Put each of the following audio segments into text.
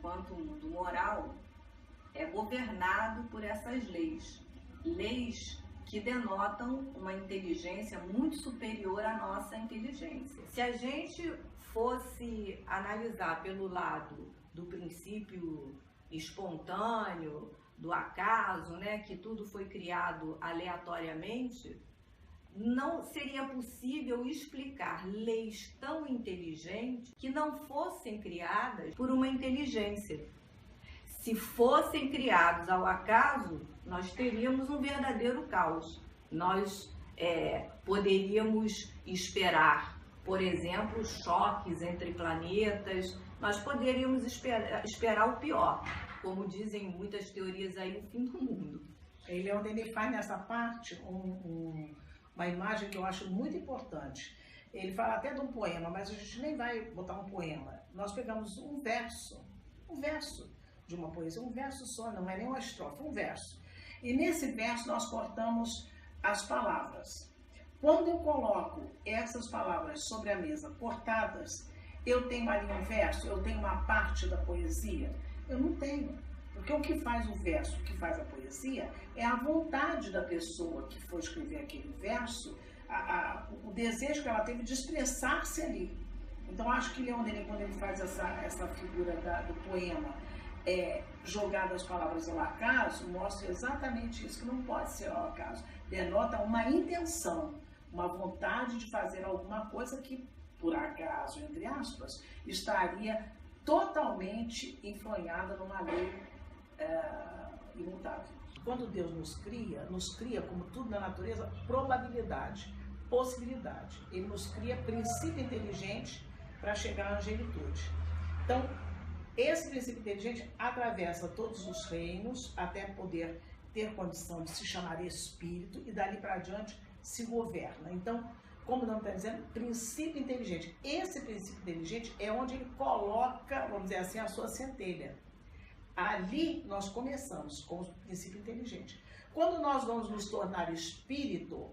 quanto mundo moral, é governado por essas leis. Leis que denotam uma inteligência muito superior à nossa inteligência. Se a gente fosse analisar pelo lado do princípio espontâneo, do acaso, né, que tudo foi criado aleatoriamente, não seria possível explicar leis tão inteligentes que não fossem criadas por uma inteligência. Se fossem criados ao acaso, nós teríamos um verdadeiro caos. Nós poderíamos esperar, por exemplo, choques entre planetas, nós poderíamos esperar o pior, como dizem muitas teorias aí, o fim do mundo. Leon Denis faz nessa parte uma imagem que eu acho muito importante. Ele fala até de um poema, mas a gente nem vai botar um poema. Nós pegamos um verso de uma poesia, um verso só, não é nem uma estrofe, um verso. E nesse verso nós cortamos as palavras. Quando eu coloco essas palavras sobre a mesa cortadas, eu tenho ali um verso, eu tenho uma parte da poesia? Eu não tenho. Porque o que faz o verso, o que faz a poesia, é a vontade da pessoa que for escrever aquele verso, o desejo que ela teve de expressar-se ali. Então, acho que Leon Denis, quando ele faz essa figura do poema, jogado as palavras ao acaso, mostra exatamente isso, que não pode ser ao acaso. Denota uma intenção, uma vontade de fazer alguma coisa que, por acaso, entre aspas, estaria totalmente enfronhada numa lei imutável. Quando Deus nos cria, como tudo na natureza, probabilidade, possibilidade. Ele nos cria princípio inteligente para chegar à angelitude. Então, esse princípio inteligente atravessa todos os reinos até poder ter condição de se chamar espírito e dali para adiante se governa. Então, como não está dizendo, princípio inteligente. Esse princípio inteligente é onde ele coloca, vamos dizer assim, a sua centelha. Ali nós começamos com o princípio inteligente. Quando nós vamos nos tornar espírito,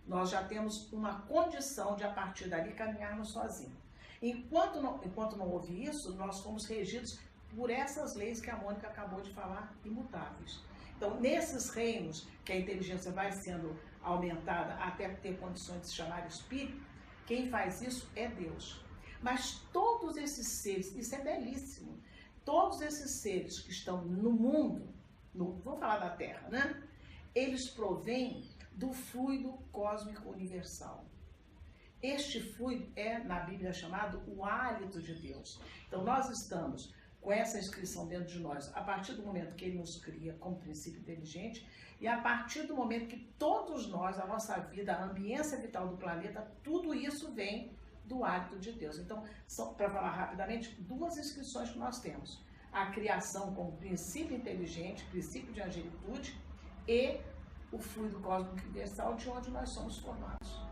nós já temos uma condição de, a partir dali, caminharmos sozinhos. Enquanto não houve isso, nós fomos regidos por essas leis que a Mônica acabou de falar, imutáveis. Então, nesses reinos que a inteligência vai sendo aumentada até ter condições de se chamar espírito, quem faz isso é Deus. Mas todos esses seres, isso é belíssimo, todos esses seres que estão no mundo, vamos falar da Terra, né? Eles provêm do fluido cósmico universal. Este fluido é, na Bíblia, chamado o hálito de Deus. Então, nós estamos com essa inscrição dentro de nós, a partir do momento que ele nos cria como princípio inteligente, e a partir do momento que todos nós, a nossa vida, a ambiência vital do planeta, tudo isso vem do hálito de Deus. Então, para falar rapidamente, duas inscrições que nós temos. A criação como princípio inteligente, princípio de angelitude, e o fluido cósmico universal de onde nós somos formados.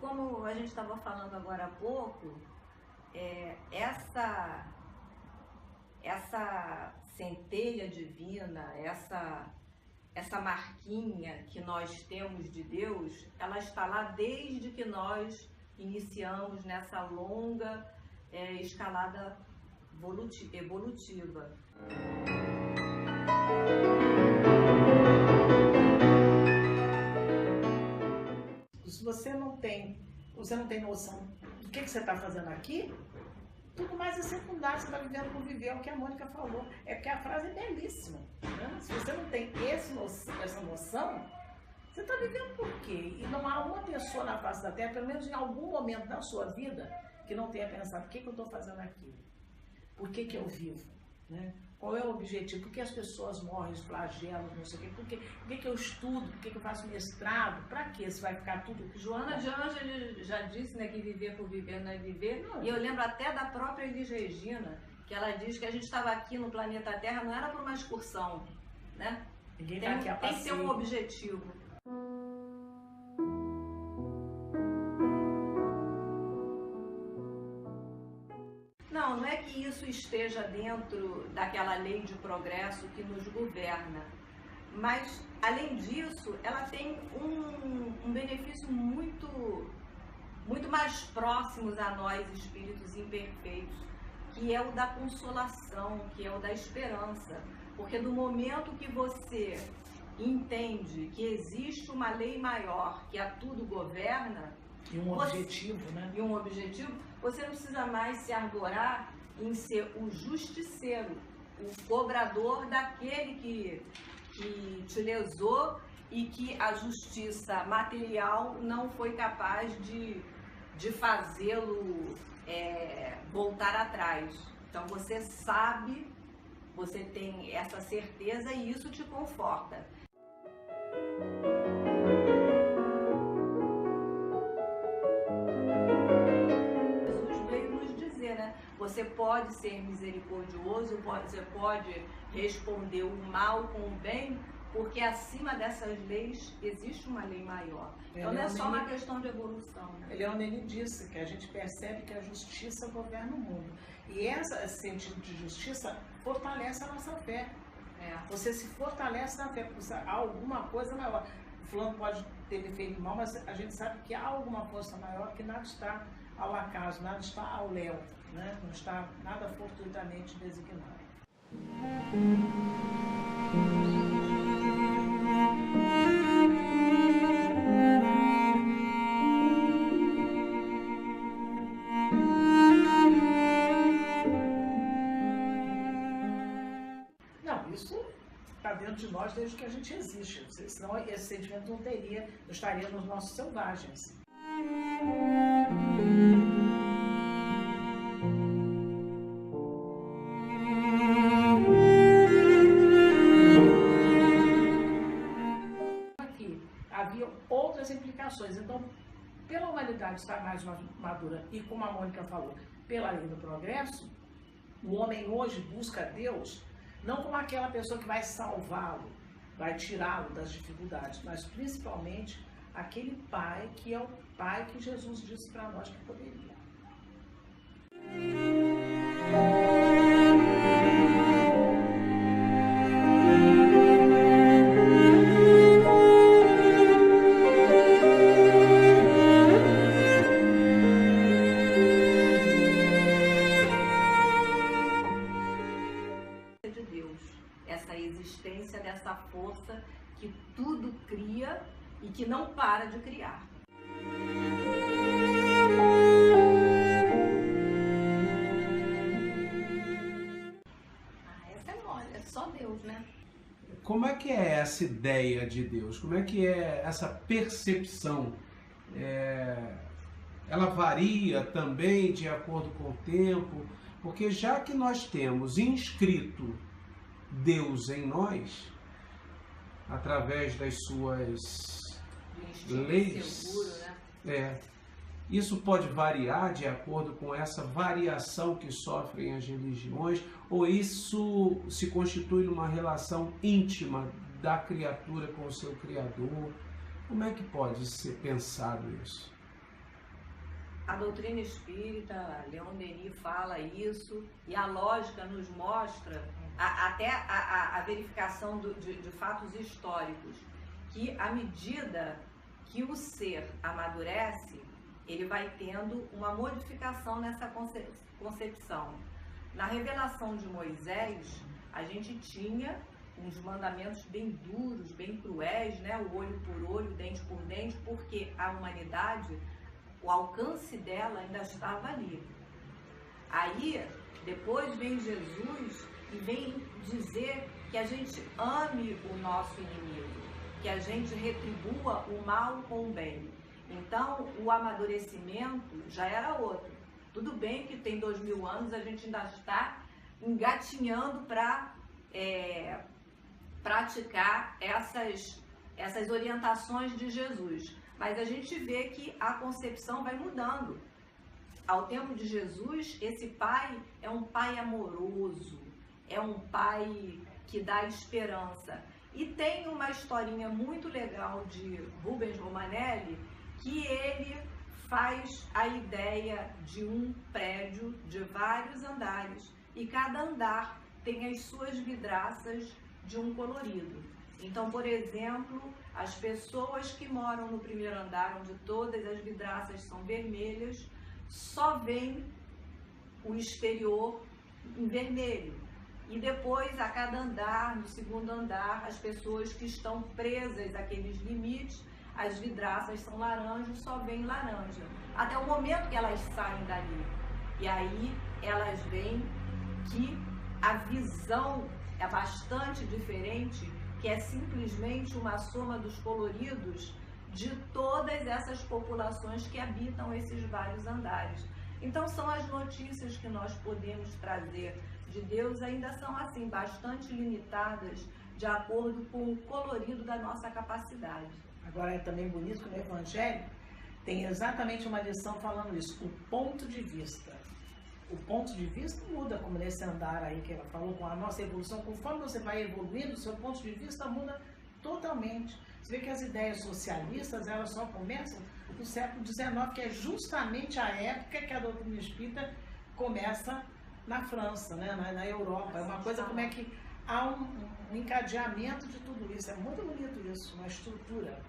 Como a gente estava falando agora há pouco, essa centelha divina, essa marquinha que nós temos de Deus, ela está lá desde que nós iniciamos nessa longa escalada evolutiva. Se você não tem noção do que você está fazendo aqui, tudo mais é secundário, você está vivendo por viver, é o que a Mônica falou. É porque a frase é belíssima, né? Se você não tem essa noção, você está vivendo por quê? E não há uma pessoa na face da Terra, pelo menos em algum momento da sua vida, que não tenha pensado, o que eu estou fazendo aqui? Por que eu vivo? Né? Qual é o objetivo? Por que as pessoas morrem, os flagelos, não sei o quê? Por que eu estudo? Por que eu faço mestrado? Para quê? Se vai ficar tudo... Joana de Ângeles já disse, né, que viver por viver não é viver. Não. E eu lembro até da própria Elis Regina, que ela diz que a gente estava aqui no planeta Terra, não era para uma excursão, né? Ninguém tá aqui a tem que ter um objetivo. Não é que isso esteja dentro daquela lei de progresso que nos governa, mas, além disso, ela tem um benefício muito mais próximos a nós, espíritos imperfeitos, que é o da consolação, que é o da esperança. Porque no momento que você entende que existe uma lei maior que a tudo governa, e um objetivo, né? E um objetivo, você não precisa mais se arvorar em ser o justiceiro, o cobrador daquele que te lesou e que a justiça material não foi capaz de fazê-lo voltar atrás. Então você sabe, você tem essa certeza e isso te conforta. Jesus veio nos dizer, né? Você pode ser misericordioso, você pode responder o mal com o bem, porque acima dessas leis existe uma lei maior. Então não é só uma questão de evolução, né? Leonine disse que a gente percebe que a justiça governa o mundo. E esse sentido de justiça fortalece a nossa fé. Você se fortalece na fé, porque há alguma coisa maior. O fulano pode ter me feito mal, mas a gente sabe que há alguma força maior, que nada está ao acaso, nada está ao léu, né? Não está nada fortuitamente designado. Não, isso está dentro de nós desde que a gente existe, senão esse sentimento não estaria nos nossos selvagens. Havia outras implicações. Então, pela humanidade estar mais madura e, como a Mônica falou, pela lei do progresso, o homem hoje busca Deus não como aquela pessoa que vai salvá-lo, vai tirá-lo das dificuldades, mas principalmente aquele Pai que é o Pai que Jesus disse para nós que poderia. Dessa força que tudo cria e que não para de criar. Essa é mole, é só Deus, né? Como é que é essa ideia de Deus? Como é que é essa percepção? Ela varia também de acordo com o tempo? Porque já que nós temos inscrito Deus em nós, através das suas leis, seguro, né? Isso pode variar de acordo com essa variação que sofrem as religiões, ou isso se constitui numa relação íntima da criatura com o seu Criador? Como é que pode ser pensado isso? A doutrina espírita, Leon Denis fala isso, e a lógica nos mostra, até a verificação de fatos históricos, que à medida que o ser amadurece, ele vai tendo uma modificação nessa concepção. Na revelação de Moisés, a gente tinha uns mandamentos bem duros, bem cruéis, né? O olho por olho, dente por dente, porque a humanidade, o alcance dela ainda estava ali. Aí, depois vem Jesus e vem dizer que a gente ame o nosso inimigo, que a gente retribua o mal com o bem. Então, o amadurecimento já era outro. Tudo bem que tem 2000 anos, a gente ainda está engatinhando para praticar essas orientações de Jesus. Mas a gente vê que a concepção vai mudando. Ao tempo de Jesus, esse pai é um pai amoroso, é um pai que dá esperança. E tem uma historinha muito legal de Rubens Romanelli, que ele faz a ideia de um prédio de vários andares, e cada andar tem as suas vidraças de um colorido. Então, por exemplo, As pessoas que moram no primeiro andar, onde todas as vidraças são vermelhas, só veem o exterior em vermelho. E depois, a cada andar, no segundo andar, as pessoas que estão presas àqueles limites, as vidraças são laranjas, só veem laranja. Até o momento que elas saem dali. E aí, elas veem que a visão é bastante diferente, que é simplesmente uma soma dos coloridos de todas essas populações que habitam esses vários andares. Então, são as notícias que nós podemos trazer de Deus, ainda são assim, bastante limitadas, de acordo com o colorido da nossa capacidade. Agora, é também bonito que no Evangelho tem exatamente uma lição falando isso, o ponto de vista. O ponto de vista muda, como nesse andar aí que ela falou, com a nossa evolução. Conforme você vai evoluindo, o seu ponto de vista muda totalmente. Você vê que as ideias socialistas, elas só começam no século XIX, que é justamente a época que a doutrina espírita começa na França, né? na Europa. É uma coisa como é que há um encadeamento de tudo isso. É muito bonito isso, uma estrutura.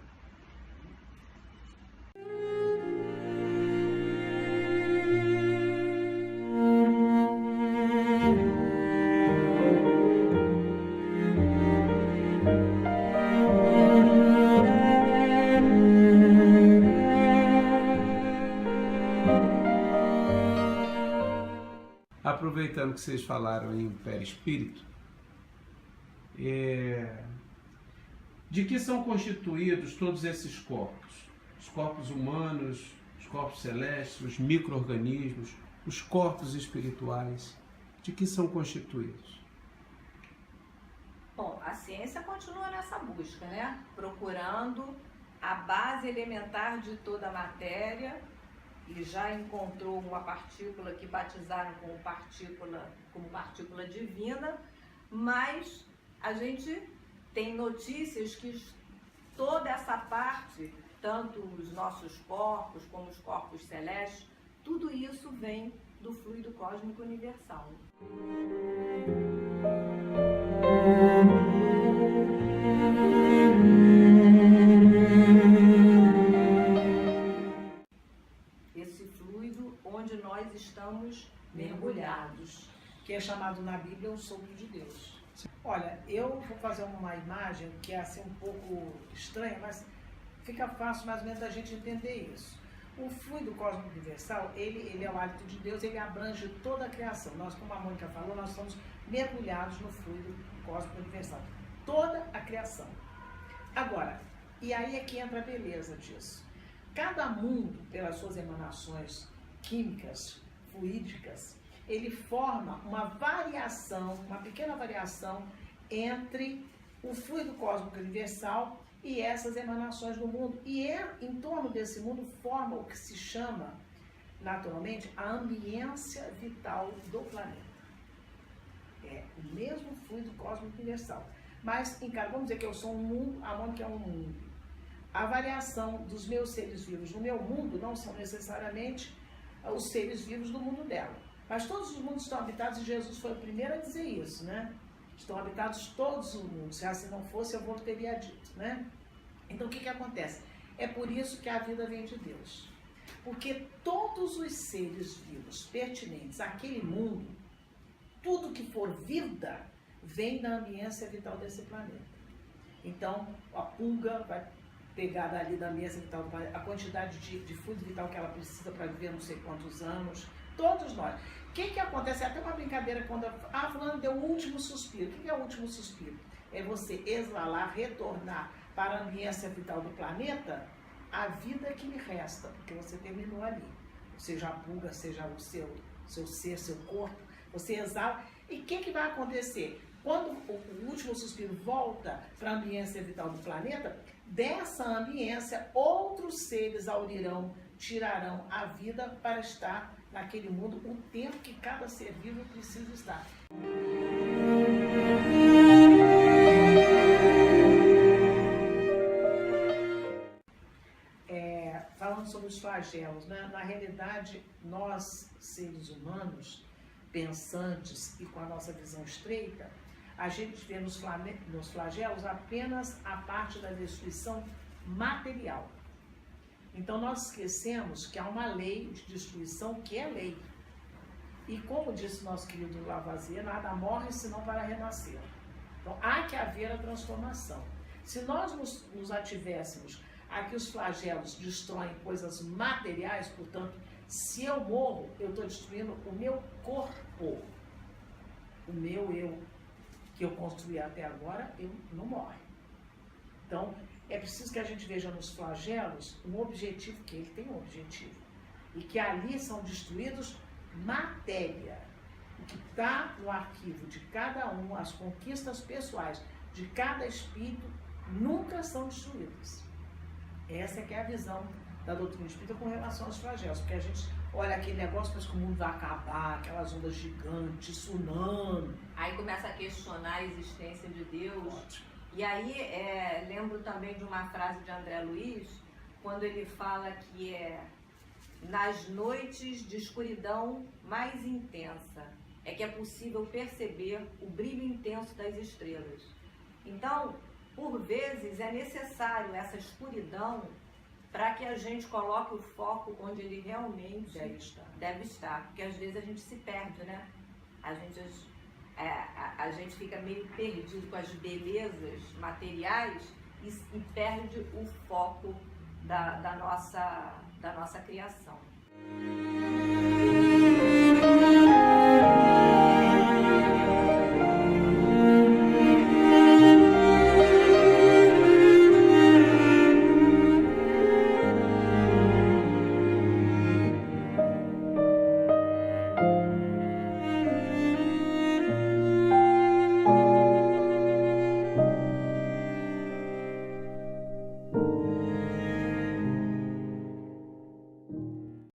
Aproveitando que vocês falaram em perispírito, de que são constituídos todos esses corpos? Os corpos humanos, os corpos celestes, os micro-organismos, os corpos espirituais, de que são constituídos? Bom, a ciência continua nessa busca, né? Procurando a base elementar de toda a matéria, e já encontrou uma partícula que batizaram como partícula divina, mas a gente tem notícias que toda essa parte, tanto os nossos corpos como os corpos celestes, tudo isso vem do fluido cósmico universal. Onde nós estamos mergulhados, que é chamado na Bíblia o sopro de Deus. Olha, eu vou fazer uma imagem que é assim um pouco estranha, mas fica fácil mais ou menos da gente entender isso. O fluido cósmico universal, ele é o hálito de Deus, ele abrange toda a criação. Nós, como a Mônica falou, nós estamos mergulhados no fluido cósmico universal. Toda a criação. Agora, e aí é que entra a beleza disso. Cada mundo, pelas suas emanações químicas, fluídicas, ele forma uma variação, uma pequena variação entre o fluido cósmico universal e essas emanações do mundo. E em torno desse mundo forma o que se chama, naturalmente, a ambiência vital do planeta. É o mesmo fluido cósmico universal. Mas, vamos dizer que eu sou um mundo, a Mônica é um mundo. A variação dos meus seres vivos no meu mundo não são necessariamente os seres vivos do mundo dela. Mas todos os mundos estão habitados e Jesus foi o primeiro a dizer isso, né? Estão habitados todos os mundos. Se assim não fosse, eu teria dito, né? Então, o que acontece? É por isso que a vida vem de Deus. Porque todos os seres vivos pertinentes àquele mundo, tudo que for vida, vem da ambiência vital desse planeta. Então, a pulga vai pegar dali da ambiência vital do planeta, a quantidade de fluido vital que ela precisa para viver não sei quantos anos, todos nós. O que acontece? É até uma brincadeira quando fulano deu o último suspiro. O que é o último suspiro? É você exalar, retornar para a ambiência vital do planeta a vida que lhe resta, porque você terminou ali. Seja a pulga, seja o seu ser, seu corpo, você exala. E o que vai acontecer? Quando o último suspiro volta para a ambiência vital do planeta, dessa ambiência, outros seres aurirão, tirarão a vida para estar naquele mundo o tempo que cada ser vivo precisa estar. Falando sobre os flagelos, né? Na realidade, nós, seres humanos, pensantes e com a nossa visão estreita, a gente vê nos flagelos apenas a parte da destruição material. Então nós esquecemos que há uma lei de destruição que é lei. E como disse nosso querido Lavoisier, nada morre senão para renascer. Então há que haver a transformação. Se nós nos ativéssemos a que os flagelos destroem coisas materiais, portanto, se eu morro, eu estou destruindo o meu corpo. O meu eu, que eu construí até agora, eu não morre. Então, é preciso que a gente veja nos flagelos um objetivo, que ele tem um objetivo. E que ali são destruídos matéria. O que está no arquivo de cada um, as conquistas pessoais de cada espírito, nunca são destruídas. Essa é que é a visão da doutrina espírita com relação aos flagelos. Porque a gente olha aquele negócio, parece que o mundo vai acabar, aquelas ondas gigantes, tsunami. Aí começa a questionar a existência de Deus. Ótimo. E aí, lembro também de uma frase de André Luiz, quando ele fala que nas noites de escuridão mais intensa, é que é possível perceber o brilho intenso das estrelas. Então, por vezes, é necessário essa escuridão para que a gente coloque o foco onde ele realmente deve estar. Porque às vezes a gente se perde, né? A gente fica meio perdido com as belezas materiais e perde o foco da nossa criação.